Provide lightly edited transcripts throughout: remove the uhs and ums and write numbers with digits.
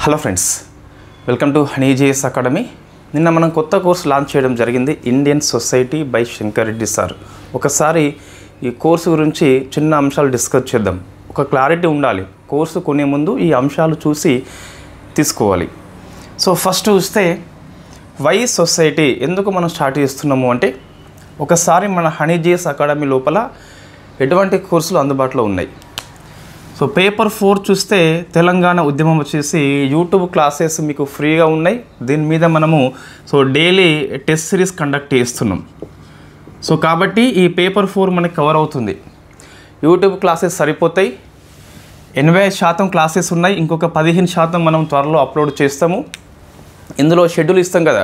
Hello friends, welcome to Honey GS academy. నిన్న మనం కొత్త కోర్సు లాంచ్ చేయడం జరిగింది, Indian society by Shankar Reddy sir. ఒకసారి ఈ కోర్సు గురించి చిన్న అంశాలు డిస్కస్ చేద్దాం. ఒక క్లారిటీ ఉండాలి, కోర్సు కొనే ముందు ఈ అంశాలు చూసి తీసుకోవాలి. సో ఫస్ట్ చూస్తే వై సొసైటీ ఎందుకు మనం స్టార్ట్ చేస్తున్నాము అంటే, ఒకసారి మన హనీజీఎస్ అకాడమీ లోపల ఎటువంటి కోర్సులు అందుబాటులో ఉన్నాయి. సో పేపర్ 4 చూస్తే తెలంగాణ ఉద్యమం వచ్చేసి యూట్యూబ్ క్లాసెస్ మీకు ఫ్రీగా ఉన్నాయి. దీని మీద మనము డైలీ టెస్ట్ సిరీస్ కండక్ట్ చేస్తున్నాం. సో కాబట్టి ఈ పేపర్ 4 మనకి కవర్ అవుతుంది. యూట్యూబ్ క్లాసెస్ సరిపోతాయి. 80% క్లాసెస్ ఉన్నాయి. ఇంకొక 15% మనం త్వరలో అప్లోడ్ చేస్తాము. ఇందులో షెడ్యూల్ ఇస్తాం కదా,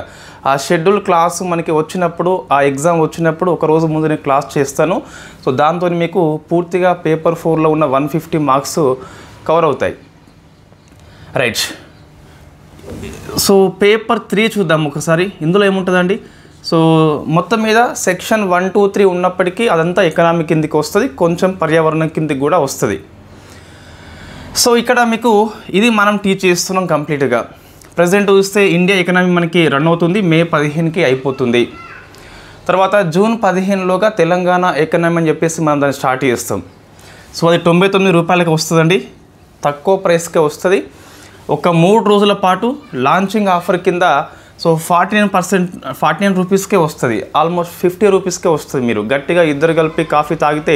ఆ షెడ్యూల్ క్లాసు మనకి వచ్చినప్పుడు, ఆ ఎగ్జామ్ వచ్చినప్పుడు ఒకరోజు ముందు నేను క్లాస్ చేస్తాను. సో దాంతో మీకు పూర్తిగా పేపర్ 4లో ఉన్న 150 మార్క్స్ కవర్ అవుతాయి. రైట్. సో పేపర్ 3 చూద్దాం ఒకసారి. ఇందులో ఏముంటుందండి, సో మొత్తం మీద సెక్షన్ 1, 2, 3 ఉన్నప్పటికీ అదంతా ఎకనామిక్ కిందికి వస్తుంది, కొంచెం పర్యావరణం కిందికి కూడా వస్తుంది. సో ఇక్కడ మీకు ఇది మనం టీచ్ చేస్తున్నాం కంప్లీట్గా. ప్రజెంట్ చూస్తే ఇండియా ఎకనామీ మనకి రన్ అవుతుంది, మే 15కి అయిపోతుంది. తర్వాత జూన్ 15లోగా తెలంగాణ ఎకనామీ అని చెప్పేసి మనం దాన్ని స్టార్ట్ చేస్తాం. సో అది 99 రూపాయలకి వస్తుందండి, తక్కువ ప్రైస్కే వస్తుంది. ఒక 3 రోజుల పాటు లాంచింగ్ ఆఫర్ కింద 49 రూపీస్కే వస్తుంది, ఆల్మోస్ట్ 50 రూపీస్కే వస్తుంది. మీరు గట్టిగా ఇద్దరు కలిపి కాఫీ తాగితే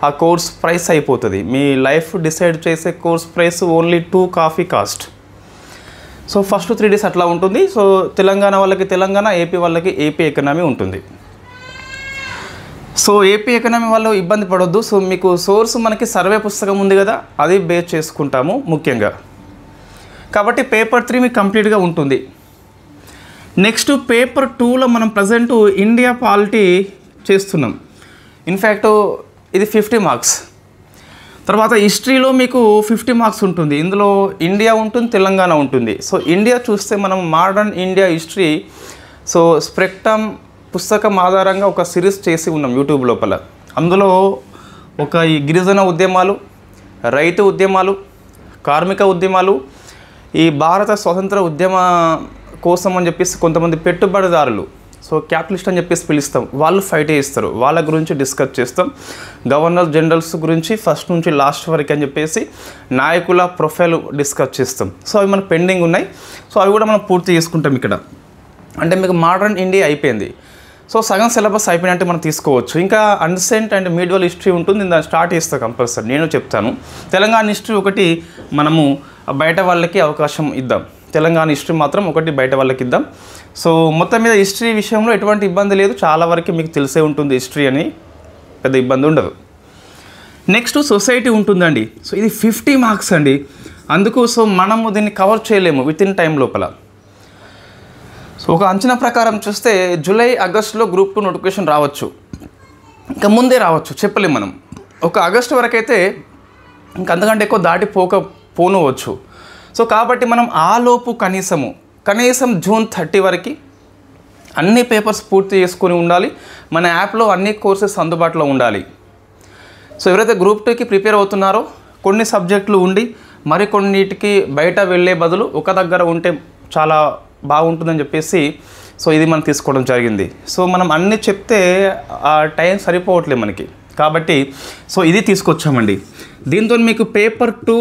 ఆ కోర్స్ ప్రైస్ అయిపోతుంది. మీ లైఫ్ డిసైడ్ చేసే course price only 2 coffee cost. So first 3 days అట్లా ఉంటుంది. సో తెలంగాణ వాళ్ళకి తెలంగాణ, ఏపీ వాళ్ళకి ఏపీ ఎకనామీ ఉంటుంది. సో ఏపీ ఎకనామీ వాళ్ళు ఇబ్బంది పడొద్దు. సో మీకు సోర్స్ మనకి సర్వే పుస్తకం ఉంది కదా, అది బేస్ చేసుకుంటాము ముఖ్యంగా. కాబట్టి పేపర్ 3 మీకు కంప్లీట్గా ఉంటుంది. నెక్స్ట్ పేపర్ 2లో మనం ప్రజెంట్ ఇండియా పాలిటీ చేస్తున్నాం. ఇన్ఫ్యాక్ట్ ఇది 50 మార్క్స్. తర్వాత హిస్టరీలో మీకు 50 మార్క్స్ ఉంటుంది. ఇందులో ఇండియా ఉంటుంది, తెలంగాణ ఉంటుంది. సో ఇండియా చూస్తే మనం మోడర్న్ ఇండియా హిస్టరీ స్ప్రెక్టమ్ పుస్తకం ఆధారంగా ఒక సిరీస్ చేసి ఉన్నాం యూట్యూబ్ లోపల. అందులో ఈ గిరిజన ఉద్యమాలు, రైతు ఉద్యమాలు, కార్మిక ఉద్యమాలు, ఈ భారత స్వతంత్ర ఉద్యమ కోసం అని చెప్పేసి కొంతమంది పెట్టుబడిదారులు, క్యాపిటలిస్ట్ అని చెప్పేసి పిలుస్తాం, వాళ్ళు ఫైట్ చేస్తారు, వాళ్ళ గురించి డిస్కస్ చేస్తాం. గవర్నర్ జనరల్స్ గురించి ఫస్ట్ నుంచి లాస్ట్ వరకు అని చెప్పేసి నాయకుల ప్రొఫైల్ డిస్కస్ చేస్తాం. సో అవి మనకు పెండింగ్ ఉన్నాయి. సో అవి కూడా మనం పూర్తి చేసుకుంటాం ఇక్కడ. అంటే మీకు మోడర్న్ ఇండియా అయిపోయింది. సో సగం సిలబస్ అయిపోయినట్టు మనం తీసుకోవచ్చు. ఇంకా అన్సెంట్ అండ్ మీడివల్ హిస్టరీ ఉంటుంది, దాన్ని స్టార్ట్ చేస్తాను కంపల్సరీ, నేను చెప్తాను. తెలంగాణ హిస్టరీ ఒకటి మనము బయట వాళ్ళకి అవకాశం ఇద్దాం. తెలంగాణ హిస్టరీ మాత్రం ఒకటి బయట వాళ్ళకి ఇద్దాం. సో మొత్తం మీద హిస్టరీ విషయంలో ఎటువంటి ఇబ్బంది లేదు, చాలా వరకు మీకు తెలిసే ఉంటుంది హిస్టరీ అని, పెద్ద ఇబ్బంది ఉండదు. నెక్స్ట్ సొసైటీ ఉంటుందండి. సో ఇది 50 మార్క్స్ అండి. అందుకు మనము దీన్ని కవర్ చేయలేము విత్ ఇన్ టైం లోపల. సో ఒక అంచనా ప్రకారం చూస్తే జూలై, ఆగస్టులో గ్రూప్ 2 నోటిఫికేషన్ రావచ్చు, ఇంకా ముందే రావచ్చు, చెప్పలేము మనం. ఒక ఆగస్టు వరకు అయితే ఇంకా అంతకంటే ఎక్కువ పోనవచ్చు. సో కాబట్టి మనం ఆలోపు కనీసం జూన్ 30 వరకు అన్ని పేపర్స్ పూర్తి చేసుకొని ఉండాలి. మన యాప్లో అన్ని కోర్సెస్ అందుబాటులో ఉండాలి. సో ఎవరైతే గ్రూప్ 2కి ప్రిపేర్ అవుతున్నారో, కొన్ని సబ్జెక్టులు ఉండి మరికొన్నిటికి బయట వెళ్ళే బదులు ఒక దగ్గర ఉంటే చాలా బాగుంటుందని చెప్పేసి ఇది మనం తీసుకోవడం జరిగింది. సో మనం అన్నీ చెప్తే ఆ టైం సరిపోవట్లేదు మనకి, కాబట్టి ఇది తీసుకొచ్చామండి. దీంతో మీకు పేపర్ 2,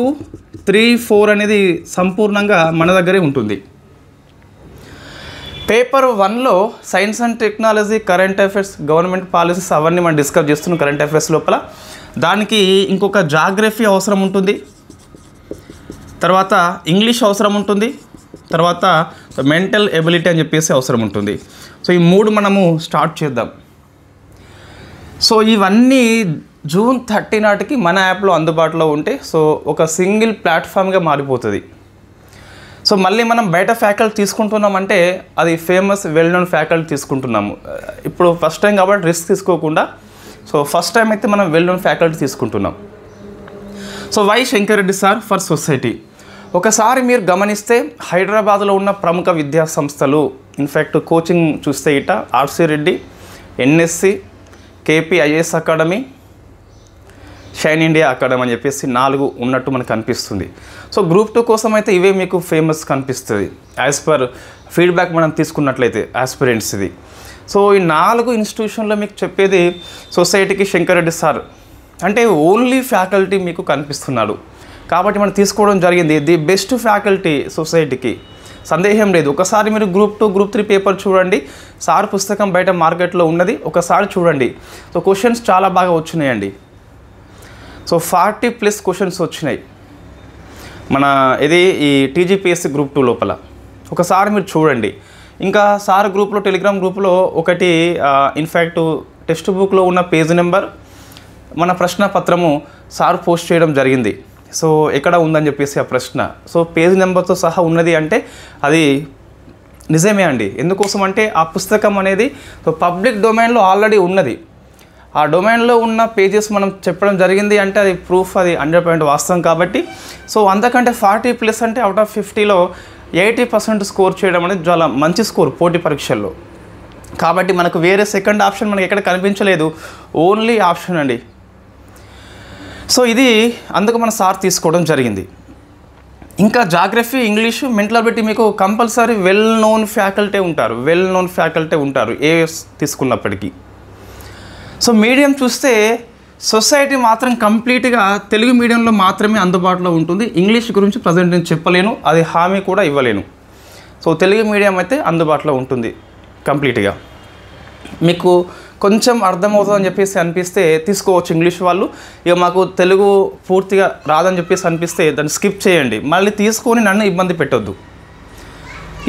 3, 4 అనేది సంపూర్ణంగా మన దగ్గరే ఉంటుంది. పేపర్ 1లో science and technology, current affairs, government policies అవన్నీ మనం డిస్కస్ చేస్తున్నాం కరెంట్ అఫైర్స్ లోపల. దానికి ఇంకొక జాగ్రఫీ అవసరం ఉంటుంది, తర్వాత ఇంగ్లీష్ అవసరం ఉంటుంది, తర్వాత మెంటల్ ఎబిలిటీ అని చెప్పేసి అవసరం ఉంటుంది. సో ఈ 3 మనము స్టార్ట్ చేద్దాం. సో ఇవన్నీ జూన్ 30 నాటికి మన యాప్లో అందుబాటులో ఉంటే ఒక సింగిల్ ప్లాట్ఫామ్గా మారిపోతుంది. సో మళ్ళీ మనం బయట ఫ్యాకల్టీ తీసుకుంటున్నామంటే అది ఫేమస్ వెల్ నోన్ ఫ్యాకల్టీ తీసుకుంటున్నాము. ఇప్పుడు ఫస్ట్ టైం కాబట్టి రిస్క్ తీసుకోకుండా ఫస్ట్ టైం అయితే మనం వెల్ నోన్ ఫ్యాకల్టీ తీసుకుంటున్నాం. So Y Shankar Reddy sir for society. ఒకసారి మీరు గమనిస్తే హైదరాబాద్లో ఉన్న ప్రముఖ విద్యా సంస్థలు, ఇన్ఫ్యాక్ట్ కోచింగ్ చూస్తే RC Reddy, NSC, KP IAS academy, shine India academy అని చెప్పేసి 4 ఉన్నట్టు మనకు కనిపిస్తుంది. సో గ్రూప్ 2 కోసం అయితే ఇవే మీకు ఫేమస్ కనిపిస్తుంది యాజ్ పర్ ఫీడ్బ్యాక్ మనం తీసుకున్నట్లయితే ఆస్పిరెంట్స్ ఇది. సో ఈ 4 ఇన్స్టిట్యూషన్లో మీకు చెప్పేది సొసైటీకి శంకర్ రెడ్డి సార్ అంటే ఓన్లీ ఫ్యాకల్టీ మీకు కనిపిస్తున్నాడు కాబట్టి మనం తీసుకోవడం జరిగింది. ది బెస్ట్ ఫ్యాకల్టీ సొసైటీకి, సందేహం లేదు. ఒకసారి మీరు గ్రూప్ 2 గ్రూప్ 3 పేపర్ చూడండి, సార్ పుస్తకం బయట మార్కెట్లో ఉన్నది, ఒకసారి చూడండి. సో క్వశ్చన్స్ చాలా బాగా వచ్చినాయండి. సో 40+ క్వశ్చన్స్ వచ్చినాయి మన ఇది ఈ టీజీపీఎస్సీ గ్రూప్ 2 లోపల. ఒకసారి మీరు చూడండి. ఇంకా సార్ గ్రూప్లో టెలిగ్రామ్ గ్రూప్లో ఒకటి ఇన్ఫ్యాక్ట్ టెక్స్ట్ బుక్లో ఉన్న పేజ్ నెంబర్ మన ప్రశ్న పత్రము సార్ పోస్ట్ చేయడం జరిగింది. సో ఎక్కడ ఉందని చెప్పేసి ఆ ప్రశ్న, సో పేజ్ నెంబర్తో సహా ఉన్నది అంటే అది నిజమే అండి. ఎందుకోసం అంటే ఆ పుస్తకం అనేది సో పబ్లిక్ డొమైన్లో ఆల్రెడీ ఉన్నది. ఆ డొమైన్లో ఉన్న పేజెస్ మనం చెప్పడం జరిగింది అంటే అది ప్రూఫ్, అది 100% వాస్తవం కాబట్టి. సో అంతకంటే 40+ అంటే అవుట్ ఆఫ్ 50లో 80% స్కోర్ చేయడం అనేది చాలా మంచి స్కోర్ పోటీ పరీక్షల్లో. కాబట్టి మనకు వేరే సెకండ్ ఆప్షన్ మనకి ఎక్కడ కనిపించలేదు, ఓన్లీ ఆప్షన్ అండి. సో ఇది అందుకు మన సార్ తీసుకోవడం జరిగింది. ఇంకా జాగ్రఫీ, ఇంగ్లీషు, మెంటల్ అబిలిటీ మీకు కంపల్సరీ వెల్ నోన్ ఫ్యాకల్టీ ఉంటారు ఏ తీసుకున్నప్పటికీ. సో మీడియం చూస్తే సొసైటీ మాత్రం కంప్లీట్గా తెలుగు మీడియంలో మాత్రమే అందుబాటులో ఉంటుంది. ఇంగ్లీష్ గురించి ప్రజెంట్ నేను చెప్పలేను, అది హామీ కూడా ఇవ్వలేను. సో తెలుగు మీడియం అయితే అందుబాటులో ఉంటుంది కంప్లీట్గా. మీకు కొంచెం అర్థమవుతుందని చెప్పేసి అనిపిస్తే తీసుకోవచ్చు ఇంగ్లీష్ వాళ్ళు. ఇక మాకు తెలుగు పూర్తిగా రాదని చెప్పేసి అనిపిస్తే దాన్ని స్కిప్ చేయండి, మళ్ళీ తీసుకొని నన్ను ఇబ్బంది పెట్టొద్దు.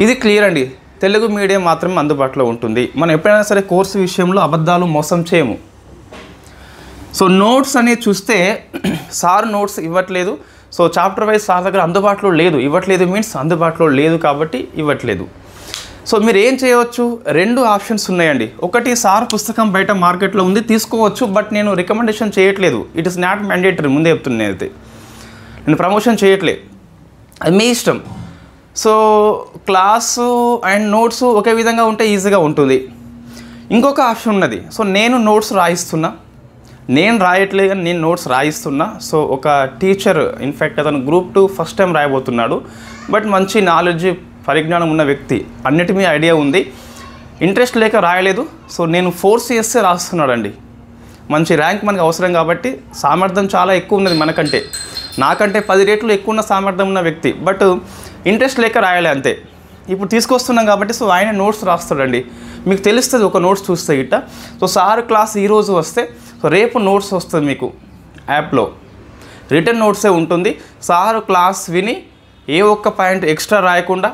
ఇది క్లియర్ అండి, తెలుగు మీడియం మాత్రమే అందుబాటులో ఉంటుంది. మనం ఎప్పుడైనా సరే కోర్సు విషయంలో అబద్ధాలు మోసం చేయము. సో నోట్స్ అనేది చూస్తే సార్ నోట్స్ ఇవ్వట్లేదు. సో చాప్టర్ వైజ్ సార్ దగ్గర అందుబాటులో లేదు, ఇవ్వట్లేదు మీన్స్ అందుబాటులో లేదు కాబట్టి ఇవ్వట్లేదు. సో మీరు ఏం చేయవచ్చు, 2 ఆప్షన్స్ ఉన్నాయండి. ఒకటి సార్ పుస్తకం బయట మార్కెట్లో ఉంది, తీసుకోవచ్చు, బట్ నేను రికమెండేషన్ చేయట్లేదు. ఇట్ ఈస్ నాట్ మ్యాండేటరీ, ముందే చెప్తున్నాను. అయితే నేను ప్రమోషన్ చేయట్లేదు, అది మీ ఇష్టం. సో క్లాసు అండ్ నోట్స్ ఒకే విధంగా ఉంటే ఈజీగా ఉంటుంది. ఇంకొక ఆప్షన్ ఉన్నది. సో నేను నోట్స్ రాయిస్తున్నా, నేను రాయట్లేదు కానీ నేను నోట్స్ రాయిస్తున్నా. సో ఒక టీచర్ ఇన్ఫ్యాక్ట్ అతను గ్రూప్ 2 ఫస్ట్ టైం రాయబోతున్నాడు, బట్ మంచి నాలెడ్జ్ పరిజ్ఞానం ఉన్న వ్యక్తి, అన్నిటి మీద ఐడియా ఉంది, ఇంట్రెస్ట్ లేక రాయలేదు. సో నేను ఫోర్స్ చేస్తే రాస్తున్నాడండి. మంచి ర్యాంక్ మనకు అవసరం కాబట్టి సామర్థ్యం చాలా ఎక్కువ ఉన్నది మనకంటే, నాకంటే 10 రెట్లు ఎక్కువ ఉన్న సామర్థ్యం ఉన్న వ్యక్తి, బట్ ఇంట్రెస్ట్ లేక రాయలే అంతే. ఇప్పుడు తీసుకొస్తున్నాం కాబట్టి సో ఆయన నోట్స్ రాస్తాడండి. మీకు తెలుస్తుంది ఒక నోట్స్ చూస్తే గిట్ట. సో సార్ క్లాస్ ఈరోజు వస్తే సో రేపు నోట్స్ వస్తుంది మీకు యాప్లో, రిటర్న్ నోట్సే ఉంటుంది. సార్ క్లాస్ విని ఏ ఒక్క పాయింట్ ఎక్స్ట్రా రాయకుండా,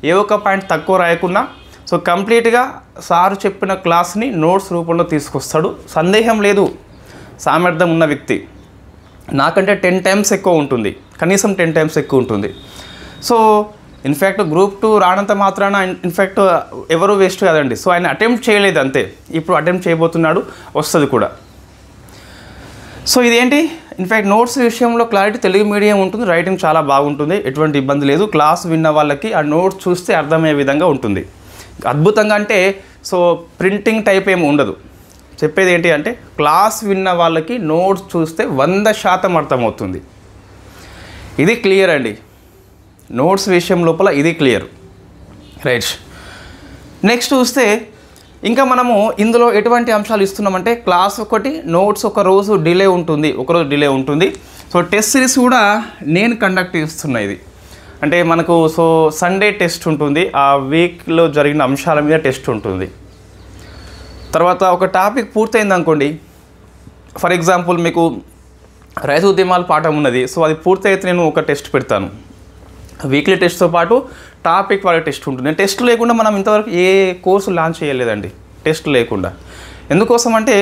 ఏ ఒక్క పాయింట్ తక్కువ రాయకుండా సో కంప్లీట్గా సార్ చెప్పిన క్లాస్ని నోట్స్ రూపంలో తీసుకొస్తాడు. సందేహం లేదు, సామర్థ్యం ఉన్న వ్యక్తి. నాకంటే 10 టైమ్స్ ఎక్కువ ఉంటుంది, కనీసం 10 టైమ్స్ ఎక్కువ ఉంటుంది. సో ఇన్ఫ్యాక్ట్ గ్రూప్ 2 రానంత మాత్రాన ఇన్ఫ్యాక్ట్ ఎవరు వేస్ట్ కాదండి. సో ఆయన అటెంప్ట్ చేయలేదు అంతే, ఇప్పుడు అటెంప్ట్ చేయబోతున్నాడు, వస్తుంది కూడా. సో ఇదేంటి ఇన్ఫ్యాక్ట్ నోట్స్ విషయంలో క్లారిటీ తెలుగు మీడియం ఉంటుంది, రైటింగ్ చాలా బాగుంటుంది, ఎటువంటి ఇబ్బంది లేదు. క్లాస్ విన్న వాళ్ళకి ఆ నోట్స్ చూస్తే అర్థమయ్యే విధంగా ఉంటుంది. అద్భుతంగా అంటే సో ప్రింటింగ్ టైప్ ఏమి ఉండదు. చెప్పేది ఏంటి అంటే క్లాస్ విన్న వాళ్ళకి నోట్స్ చూస్తే 100% అర్థమవుతుంది. ఇది క్లియర్ అండి, నోట్స్ విషయం లోపల ఇది క్లియర్, రైట్. నెక్స్ట్ చూస్తే ఇంకా మనము ఇందులో ఎటువంటి అంశాలు ఇస్తున్నామంటే క్లాస్ ఒకటి, నోట్స్ ఒక రోజు డిలే ఉంటుంది. సో టెస్ట్ సిరీస్ కూడా నేను కండక్ట్ చేస్తున్నా. ఇది అంటే మనకు సో సండే టెస్ట్ ఉంటుంది, ఆ వీక్లో జరిగిన అంశాల మీద టెస్ట్ ఉంటుంది. తర్వాత ఒక టాపిక్ పూర్తయింది అనుకోండి, ఫర్ ఎగ్జాంపుల్ మీకు రైతు ఉద్యమాల పాఠం ఉన్నది, సో అది పూర్తయితే నేను ఒక టెస్ట్ పెడతాను. వీక్లీ టెస్ట్తో పాటు టాపిక్ వాళ్ళ టెస్ట్ ఉంటుంది. టెస్ట్ లేకుండా మనం ఇంతవరకు ఏ కోర్సు లాంచ్ చేయలేదండి, టెస్ట్ లేకుండా. ఎందుకోసం అంటే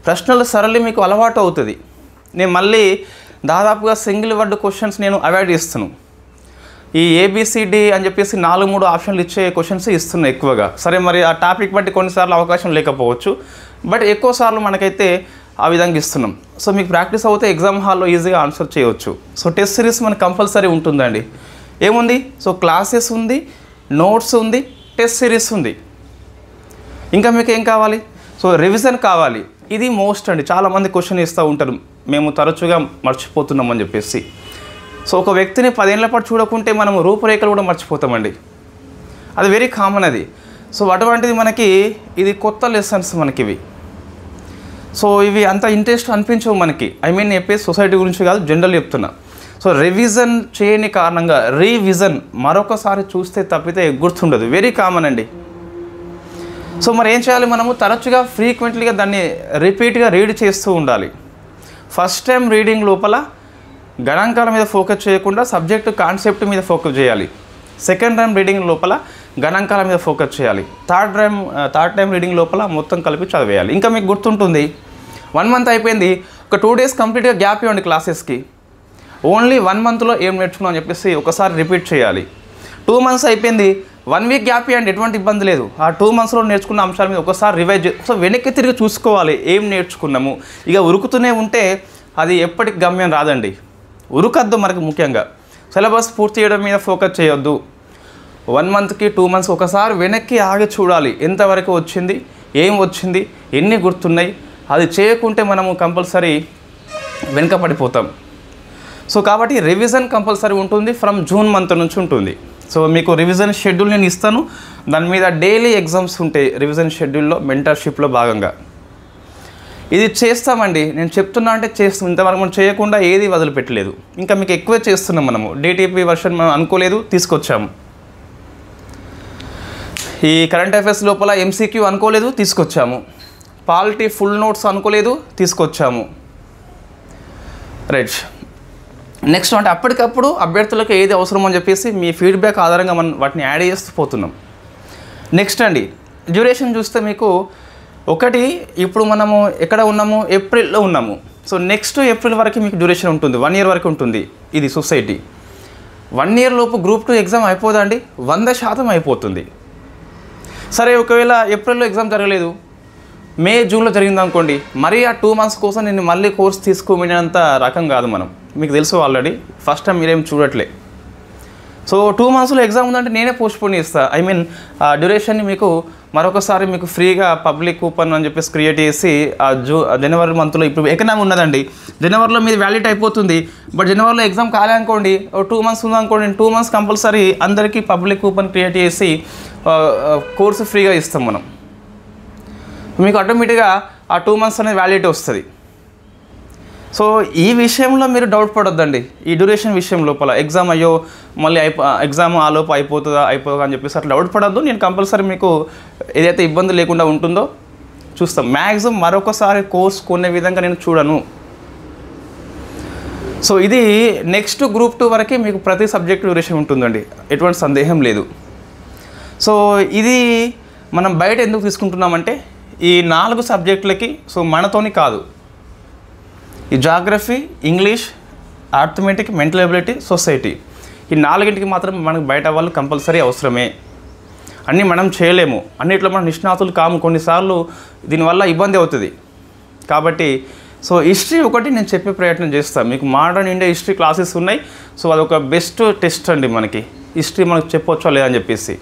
ప్రశ్నల సరళి మీకు అలవాటు అవుతుంది. నేను మళ్ళీ దాదాపుగా సింగిల్ వర్డ్ క్వశ్చన్స్ నేను అవాయిడ్ చేస్తున్నాను. ఈ ABCD అని చెప్పేసి 4-3 ఆప్షన్లు ఇచ్చే క్వశ్చన్స్ ఇస్తున్నాయి ఎక్కువగా. సరే మరి ఆ టాపిక్ బట్టి కొన్నిసార్లు అవకాశం లేకపోవచ్చు, బట్ ఎక్కువ సార్లు మనకైతే ఆ విధంగా ఇస్తున్నాం. సో మీకు ప్రాక్టీస్ అవుతే ఎగ్జామ్ హాల్లో ఈజీగా ఆన్సర్ చేయవచ్చు. సో టెస్ట్ సిరీస్ మనకు కంపల్సరీ ఉంటుందండి. ఏముంది, సో క్లాసెస్ ఉంది, నోట్స్ ఉంది, టెస్ట్ సిరీస్ ఉంది. ఇంకా మీకు ఏం కావాలి, సో రివిజన్ కావాలి. ఇది మోస్ట్ అండి, చాలామంది క్వశ్చన్ ఇస్తూ ఉంటారు. మేము తరచుగా మర్చిపోతున్నామని చెప్పేసి. సో ఒక వ్యక్తిని 10 ఏళ్ల పాటు చూడకుంటే మనం రూపురేఖలు కూడా మర్చిపోతామండి. అది వెరీ కామన్ అది. సో అటువంటిది మనకి ఇది కొత్త లెసన్స్ మనకివి. సో ఇవి అంత ఇంట్రెస్ట్ అనిపించవు మనకి. నేను చెప్పేసి సొసైటీ గురించి కాదు, జనరల్ చెప్తున్నా. సో రివిజన్ చేయని కారణంగా రీవిజన్ మరొకసారి చూస్తే తప్పితే గుర్తుండదు. వెరీ కామన్ అండి. సో మరి ఏం చేయాలి, మనము తరచుగా ఫ్రీక్వెంట్లీగా దాన్ని రిపీట్గా రీడ్ చేస్తూ ఉండాలి. ఫస్ట్ టైం రీడింగ్ లోపల గణాంకాల మీద ఫోకస్ చేయకుండా సబ్జెక్టు కాన్సెప్ట్ మీద ఫోకస్ చేయాలి. సెకండ్ టైం రీడింగ్ లోపల గణాంకాల మీద ఫోకస్ చేయాలి. థర్డ్ టైం రీడింగ్ లోపల మొత్తం కలిపి చదివేయాలి. ఇంకా మీకు గుర్తుంటుంది, 1 మంత్ అయిపోయింది, ఒక 2 డేస్ కంప్లీట్గా గ్యాప్ ఇవ్వండి క్లాసెస్కి. ఓన్లీ 1 మంత్లో ఏం నేర్చుకున్నాం అని చెప్పేసి ఒకసారి రిపీట్ చేయాలి. 2 మంత్స్ అయిపోయింది, 1 వీక్ గ్యాప్ ఇవ్వండి, ఎటువంటి ఇబ్బంది లేదు. ఆ 2 మంత్స్లో నేర్చుకున్న అంశాల మీద ఒకసారి రివైజ్ సో వెనక్కి తిరిగి చూసుకోవాలి ఏం నేర్చుకున్నాము. ఇక ఉరుకుతూనే ఉంటే అది ఎప్పటికి గమ్యం రాదండి. ఉరుకద్దు. మనకు ముఖ్యంగా సిలబస్ పూర్తి చేయడం మీద ఫోకస్ చేయొద్దు. 1 మంత్కి 2 మంత్స్ ఒకసారి వెనక్కి ఆగి చూడాలి, ఎంతవరకు వచ్చింది, ఏం వచ్చింది, ఎన్ని గుర్తున్నాయి. అది చేయకుంటే మనము కంపల్సరీ వెనుకపడిపోతాం. సో కాబట్టి రివిజన్ కంపల్సరీ ఉంటుంది. ఫ్రమ్ జూన్ మంత్ నుంచి ఉంటుంది. సో మీకు రివిజన్ షెడ్యూల్ నేను ఇస్తాను. దాని మీద డైలీ ఎగ్జామ్స్ ఉంటాయి రివిజన్ షెడ్యూల్లో, మెంటర్షిప్లో భాగంగా. ఇది చేస్తామండి, నేను చెప్తున్నా అంటే చేస్తాం. ఇంతవరకు మనం చేయకుండా ఏది వదిలిపెట్టలేదు. ఇంకా మీకు ఎక్కువే చేస్తున్నాం. మనము డిటిపి వర్షన్ మనం అనుకోలేదు, తీసుకొచ్చాము. ఈ కరెంట్ అఫైర్స్ లోపల ఎంసీక్యూ అనుకోలేదు, తీసుకొచ్చాము. పాలిటీ ఫుల్ నోట్స్ అనుకోలేదు, తీసుకొచ్చాము. రైట్. నెక్స్ట్ అంటే అప్పటికప్పుడు అభ్యర్థులకు ఏది అవసరం అని చెప్పేసి మీ ఫీడ్బ్యాక్ ఆధారంగా మనం వాటిని యాడ్ చేస్తూ పోతున్నాం. నెక్స్ట్ అండి, డ్యూరేషన్ చూస్తే మీకు ఒకటి, ఇప్పుడు మనము ఎక్కడ ఉన్నాము, ఏప్రిల్లో ఉన్నాము. సో నెక్స్ట్ ఏప్రిల్ వరకు మీకు డ్యూరేషన్ ఉంటుంది, 1 ఇయర్ వరకు ఉంటుంది. ఇది సొసైటీ 1 ఇయర్ లోపు గ్రూప్ 2 ఎగ్జామ్ అయిపోదండి, 100% అయిపోతుంది. సరే ఒకవేళ ఏప్రిల్లో ఎగ్జామ్ జరగలేదు, మే జూన్లో జరిగింది అనుకోండి, మరీ ఆ 2 మంత్స్ కోసం నేను మళ్ళీ కోర్స్ తీసుకోమనేంత రకం కాదు మనం. మీకు తెలుసు ఆల్రెడీ, ఫస్ట్ టైం మీరేం చూడట్లే. సో 2 మంత్స్లో ఎగ్జామ్ ఉందంటే నేనే పోస్ట్పోన్ చేస్తాను. ఆ డ్యూరేషన్ని మీకు మరొకసారి మీకు ఫ్రీగా పబ్లిక్ కూపన్ అని చెప్పేసి క్రియేట్ చేసి జనవరి మంత్లో, ఇప్పుడు ఎకనామీ ఉన్నదండి, జనవరిలో మీది వ్యాలిడ్ అయిపోతుంది. బట్ జనవరిలో ఎగ్జామ్ కాలే అనుకోండి, 2 మంత్స్ ఉందనుకోండి, 2 మంత్స్ కంపల్సరీ అందరికీ పబ్లిక్ కూపన్ క్రియేట్ చేసి కోర్సు ఫ్రీగా ఇస్తాం మనం. మీకు ఆటోమేటిక్గా ఆ 2 మంత్స్ అనేది వ్యాలిడిటీ వస్తుంది. సో ఈ విషయంలో మీరు డౌట్ పడొద్దండి. ఈ డ్యూరేషన్ విషయం లోపల ఎగ్జామ్ అయ్యో మళ్ళీ ఎగ్జామ్ ఆ లోపు అయిపోతుందా అని చెప్పేసి అట్లా డౌట్ పడొద్దు. నేను కంపల్సరీ మీకు ఏదైతే ఇబ్బంది లేకుండా ఉంటుందో చూస్తాం. మ్యాక్సిమం మరొకసారి కోర్స్ కొనే విధంగా నేను చూడను. సో ఇది నెక్స్ట్ గ్రూప్ 2 వరకు మీకు ప్రతి సబ్జెక్ట్ డ్యూరేషన్ ఉంటుందండి, ఎటువంటి సందేహం లేదు. సో ఇది మనం బయట ఎందుకు తీసుకుంటున్నామంటే ఈ 4 సబ్జెక్టులకి, సో మనతోని కాదు, ఈ geography, English, arithmetic, mental ability, society, ఈ 4టికి మాత్రం మనకు బయట వాళ్ళు కంపల్సరీ అవసరమే. అన్నీ మనం చేయలేము, అన్నిట్లో మనం నిష్ణాతులు కాము, కొన్నిసార్లు దీనివల్ల ఇబ్బంది అవుతుంది. కాబట్టి సో హిస్టరీ ఒకటి నేను చెప్పే ప్రయత్నం చేస్తాను. మీకు మోడర్న్ ఇండియా హిస్టరీ క్లాసెస్ ఉన్నాయి. సో అదొక బెస్ట్ టెస్ట్ అండి. మనకి హిస్టరీ మనకు చెప్పవచ్చా లేదని చెప్పేసి.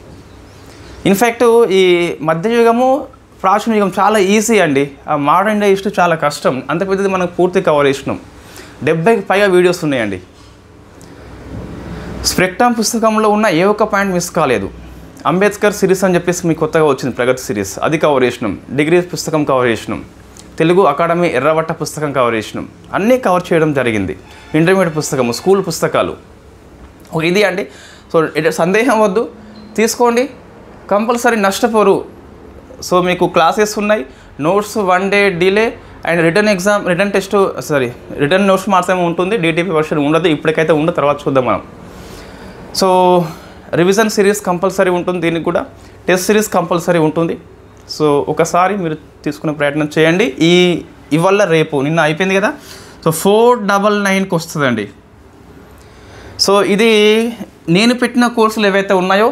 ఇన్ఫ్యాక్ట్ ఈ మధ్యయుగము, ప్రాచీన యుగం చాలా ఈజీ అండి. ఆ మోడర్న్ ఇండియా హిస్టరీ చాలా కష్టం. అంత పెద్దది మనకు పూర్తి కవర్ చేసినాం. 70కి పైగా వీడియోస్ ఉన్నాయండి. స్ప్రెక్టామ్ పుస్తకంలో ఉన్న ఏ ఒక్క పాయింట్ మిస్ కాలేదు. అంబేద్కర్ సిరీస్ అని చెప్పేసి మీకు కొత్తగా వచ్చింది, ప్రగతి సిరీస్, అది కవర్ చేసినాం. డిగ్రీ పుస్తకం కవర్ చేసినాం. తెలుగు అకాడమీ ఎర్రబట్ట పుస్తకం కవర్ చేసినాం. అన్నీ కవర్ చేయడం జరిగింది. ఇంటర్మీడియట్ పుస్తకము, స్కూల్ పుస్తకాలు. ఇది అండి. సో సందేహం వద్దు, తీసుకోండి, కంపల్సరీ నష్టపోరు. సో మీకు క్లాసెస్ ఉన్నాయి, notes 1 day delay and return notes మాత్రమే ఉంటుంది. డిటిపి వర్షన్ ఉండదు, ఇప్పటికైతే ఉండదు, తర్వాత చూద్దాం మనం. సో రివిజన్ సిరీస్ కంపల్సరీ ఉంటుంది, దీనికి కూడా టెస్ట్ సిరీస్ కంపల్సరీ ఉంటుంది. సో ఒకసారి మీరు తీసుకునే ప్రయత్నం చేయండి. ఇవాళ రేపు నిన్న అయిపోయింది కదా, సో 499కి వస్తుందండి. సో ఇది నేను పెట్టిన కోర్సులు ఏవైతే ఉన్నాయో,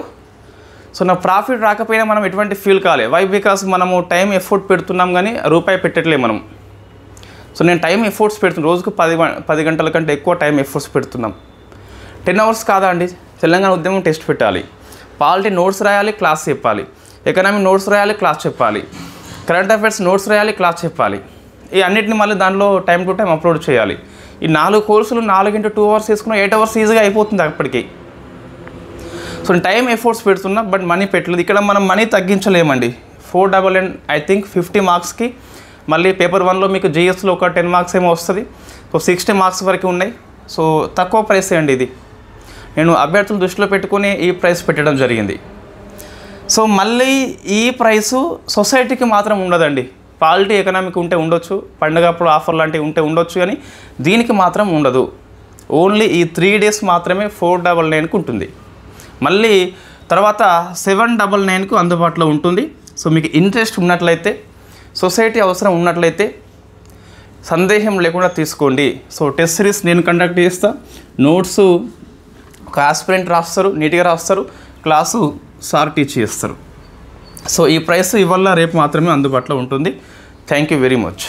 సో నా ప్రాఫిట్ రాకపోయినా మనం ఎటువంటి ఫీల్ కాలే. వై? బికాస్ మనము టైం ఎఫర్ట్ పెడుతున్నాం కానీ రూపాయి పెట్టట్లేదు మనం. సో నేను టైం ఎఫర్ట్స్ పెడుతున్నాను, రోజుకు 10 గంటల కంటే ఎక్కువ టైం ఎఫర్ట్స్ పెడుతున్నాం. 10 అవర్స్ కాదా అండి? తెలంగాణ ఉద్యమం టెస్ట్ పెట్టాలి, పాలిటీ నోట్స్ రాయాలి, క్లాస్ చెప్పాలి, ఎకనామీ నోట్స్ రాయాలి, క్లాస్ చెప్పాలి, కరెంట్ అఫైర్స్ నోట్స్ రాయాలి, క్లాస్ చెప్పాలి. ఈ అన్నిటిని మళ్ళీ దాంట్లో టైం టు టైం అప్లోడ్ చేయాలి. ఈ 4 కోర్సులు 4 × 2 hours తీసుకున్న 8 hours ఈజీగా అయిపోతుంది అప్పటికి. సో టైం ఎఫర్ట్స్ పెడుతున్నా బట్ మనీ పెట్టలేదు. ఇక్కడ మనం మనీ తగ్గించలేమండి. 499 ఐ థింక్ 50 మార్క్స్కి. మళ్ళీ పేపర్ 1లో మీకు జిఎస్లో ఒక 10 మార్క్స్ ఏమో వస్తుంది. సో 60 మార్క్స్ వరకు ఉన్నాయి. సో తక్కువ ప్రైస్ అండి ఇది. నేను అభ్యర్థులు దృష్టిలో పెట్టుకుని ఈ ప్రైస్ పెట్టడం జరిగింది. సో మళ్ళీ ఈ ప్రైసు సొసైటీకి మాత్రం ఉండదండి. పాలిటీ ఎకనామిక్ ఉంటే ఉండొచ్చు, పండుగప్పుడు ఆఫర్ లాంటివి ఉంటే ఉండొచ్చు, కానీ దీనికి మాత్రం ఉండదు. ఓన్లీ ఈ 3 days మాత్రమే 499కు ఉంటుంది. మళ్ళీ తర్వాత 799కు అందుబాటులో ఉంటుంది. సో మీకు ఇంట్రెస్ట్ ఉన్నట్లయితే, సొసైటీ అవసరం ఉన్నట్లయితే సందేహం లేకుండా తీసుకోండి. సో టెస్ట్ సిరీస్ నేను కండక్ట్ చేస్తా, నోట్స్ ఒక ఆస్పిరెంట్ రాస్తారు, నీట్గా రాస్తారు, క్లాసు సార్ టీచ్ చేస్తారు. సో ఈ ప్రైస్ ఇవాళ రేపు మాత్రమే అందుబాటులో ఉంటుంది. Thank you very much.